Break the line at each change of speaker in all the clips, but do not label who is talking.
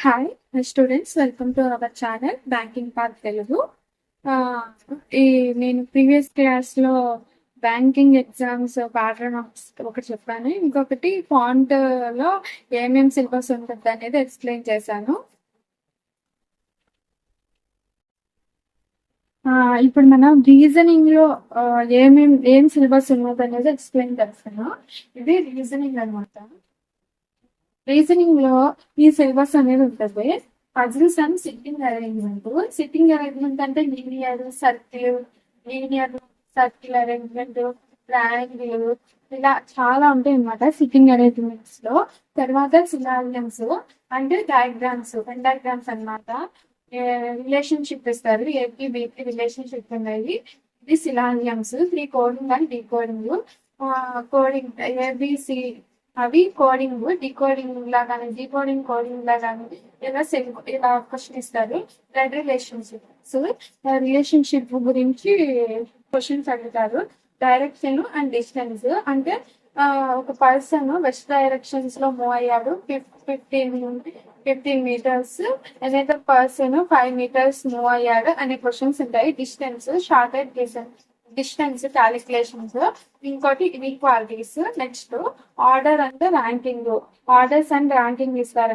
Hi students, welcome to our channel banking part Telugu. ఆ, ఈ నేను ప్రీవియస్ క్లాస్లో బ్యాంకింగ్ ఎగ్జామ్స్ ప్యాటర్న్ ఒకటి చెప్పాను, ఇంకొకటి ఫాంట్ లో ఏమేం సిలబస్ ఉంటుంది అనేది ఎక్స్ప్లెయిన్ చేశాను. ఇప్పుడు మనం రీజనింగ్ లో ఏం సిలబస్ ఉన్నది అనేది ఎక్స్ప్లెయిన్ చేస్తాను. ఇది రీజనింగ్ అనమాట. రీజనింగ్ లో ఈ సిలబస్ అనేది ఉంటుంది. పజిల్స్ అండ్ సిట్టింగ్ అరేంజ్మెంట్ అంటే లీనియర్ సర్కిల్ అరేంజ్మెంట్, ట్రయాంగిల్, ఇలా చాలా ఉంటాయి అన్నమాట సిట్టింగ్ అరేంజ్మెంట్స్ లో. తర్వాత సినానియమ్స్ అంటే డయాగ్రామ్స్, అన్నమాట. రిలేషన్షిప్ ఇస్తారు, ఏపీ బీపీ రిలేషన్షిప్ ఉన్నాయి. ఇది synonyms. 3 coding and decoding. Coding ABC అవి కోడింగ్, డీకోడింగ్ లాగానే, డీకోడింగ్ కోడింగ్ లాగానే ఇలా క్వశ్చన్ ఇస్తారు. బ్లడ్ రిలేషన్షిప్ గురించి క్వశ్చన్స్ అడుగుతారు. డైరెక్షన్ అండ్ డిస్టెన్స్ అంటే ఒక పర్సన్ వెస్ట్ డైరెక్షన్స్ లో మూవ్ అయ్యాడు 15 meters, another person 5 meters move అయ్యాడు అనే క్వశ్చన్స్ ఉంటాయి. Distance, shorted distance calculations. ఇంకోటి ఇన్ఈక్వాలిటీస్. నెక్స్ట్ ఆర్డర్ అంటే ఆర్డర్స్ అండ్ ర్యాంకింగ్ ఇస్తారు,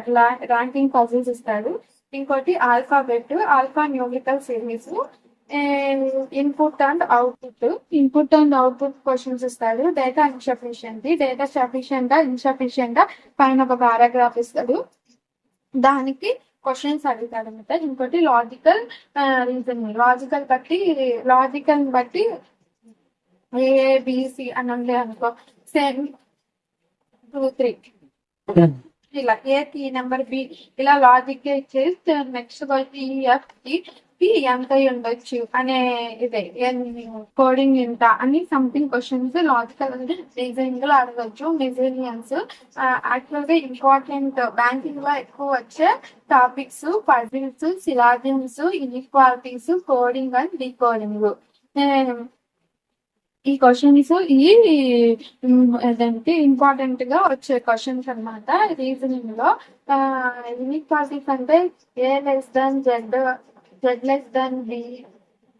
ర్యాంకింగ్ పజిల్స్ ఇస్తాడు. ఇంకోటి alphabet, alpha numerical series. Input and output questions ఇస్తాడు. డేటా ఇన్సఫిషియంట్ పైన ఒక పారాగ్రాఫ్ ఇస్తాడు, దానికి క్వశ్చన్స్ అడుగుతాడు అనమాట. ఇంకోటి లాజికల్ రీజనింగ్, లాజికల్ బట్టి ఏబిసి అని ఉండే అనుకో, 2 3 ఇలా ఏ నెంబర్ బి ఇలా లాజిక్ ఇచ్చేసి నెక్స్ట్ పి ఎంత ఉండొచ్చు అనే ఇదే కోడింగ్ ఎంత అని సంథింగ్ క్వశ్చన్స్ లాజికల్ రీజనింగ్ లో అడగచ్చు. మెజీరియన్స్ యాక్చువల్ గా ఇంపార్టెంట్ బ్యాంకింగ్ లో ఎక్కువ వచ్చే topics puzzles, syllogisms, inequalities, coding and decoding. ఈ క్వశ్చన్స్ ఏదంటే ఇంపార్టెంట్ గా వచ్చే క్వశ్చన్స్ అనమాట రీజనింగ్ లో. ఇన్ఈక్వాలిటీస్ అంటే Z less than B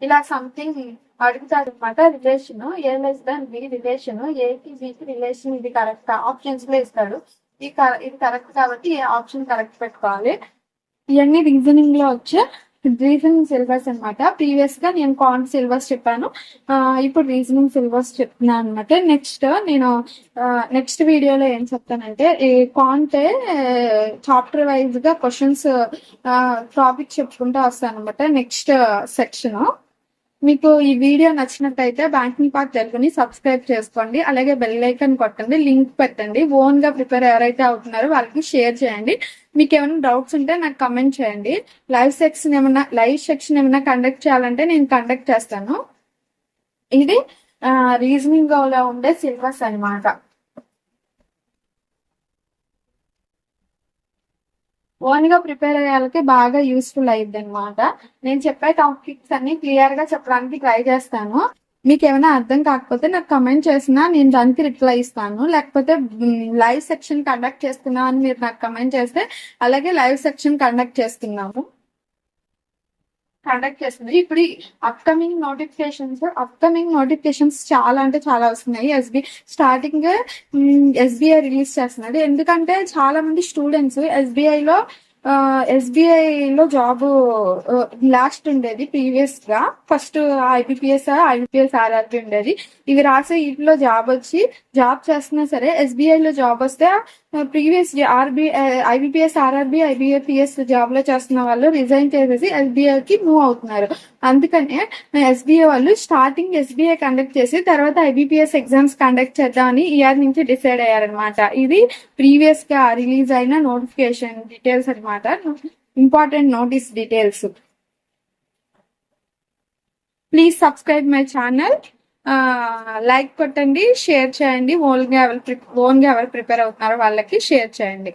ఇలా సంథింగ్ అడుగుతాడు అనమాట. Relation A less than B relation, ఏకి బికి రిలేషన్. ఇది కరెక్ట్ ఆప్షన్స్ లో ఇస్తాడు. ఇది కరెక్ట్ కాబట్టి ఏ ఆప్షన్ కరెక్ట్ పెట్టుకోవాలి. ఇవన్నీ రీజనింగ్ లో వచ్చే రీజనింగ్ సిలబస్ అనమాట. ప్రీవియస్ గా నేను కాంట్ సిలబస్ చెప్పాను, ఇప్పుడు రీజనింగ్ సిలబస్ చెప్తున్నాను అనమాట. నెక్స్ట్ వీడియోలో ఏం చెప్తానంటే ఈ కాంట్ చాప్టర్ వైజ్ గా క్వశ్చన్స్ టాపిక్ చెప్పుకుంటూ వస్తాను అనమాట నెక్స్ట్ సెక్షన్. మీకు ఈ వీడియో నచ్చినట్టయితే బ్యాంకింగ్ పార్ట్ తెలుగుని సబ్స్క్రైబ్ చేసుకోండి, అలాగే బెల్ ఐకాన్ కొట్టండి, లింక్ పెట్టండి. ఓన్ గా ప్రిపేర్ ఎవరైతే అవుతున్నారో వాళ్ళకి షేర్ చేయండి. మీకు ఏమైనా డౌట్స్ ఉంటే నాకు కమెంట్ చేయండి. లైవ్ సెక్షన్ ఏమైనా కండక్ట్ చేయాలంటే నేను కండక్ట్ చేస్తాను. ఇది రీజనింగ్ లో ఉండే సిలబస్ అనమాట. ఓన్ గా ప్రిపేర్ అయ్యేకి బాగా యూస్ఫుల్ అయ్యింది అనమాట. నేను చెప్పే టాపిక్స్ అన్ని క్లియర్ గా చెప్పడానికి ట్రై చేస్తాను. మీకు ఏమైనా అర్థం కాకపోతే నాకు కమెంట్ చేసినా నేను దానికి రిప్లై ఇస్తాను. లేకపోతే లైవ్ సెక్షన్ కండక్ట్ చేస్తున్నా అని మీరు నాకు కమెంట్ చేస్తే అలాగే లైవ్ సెక్షన్ కండక్ట్ చేస్తుంది. ఇప్పుడు అప్కమింగ్ నోటిఫికేషన్స్ చాలా అంటే చాలా వస్తున్నాయి. ఎస్బీఐ రిలీజ్ చేస్తున్నాడు. ఎందుకంటే చాలా మంది స్టూడెంట్స్ ఎస్బీఐ లో జాబ్ లాస్ట్ ఉండేది. ప్రీవియస్ గా ఫస్ట్ ఐబిపిఎస్ ఆర్ఆర్బి ఉండేది. ఇవి రాసే ఇంట్లో జాబ్ చేస్తున్నా సరే ఎస్బీఐ లో జాబ్ వస్తే previous IBPS RRB IBPS job లో చేస్తున్న వాళ్ళు రిజైన్ చేసేసి ఎస్బీఐకి మూవ్ అవుతున్నారు. అందుకనే ఎస్బీఐ వాళ్ళు స్టార్టింగ్ ఎస్బీఐ కండక్ట్ చేసి తర్వాత ఐబిపిఎస్ ఎగ్జామ్స్ కండక్ట్ చేద్దామని ఇయర్ నుంచి డిసైడ్ అయ్యారనమాట. ఇది ప్రీవియస్ గా రిలీజ్ అయిన నోటిఫికేషన్ డీటెయిల్స్ అనమాట, important notice details. Please subscribe my channel, like కొట్టండి, షేర్ చేయండి. ఓన్ గా ఎవరు ప్రిపేర్ అవుతున్నారో వాళ్ళకి షేర్ చేయండి.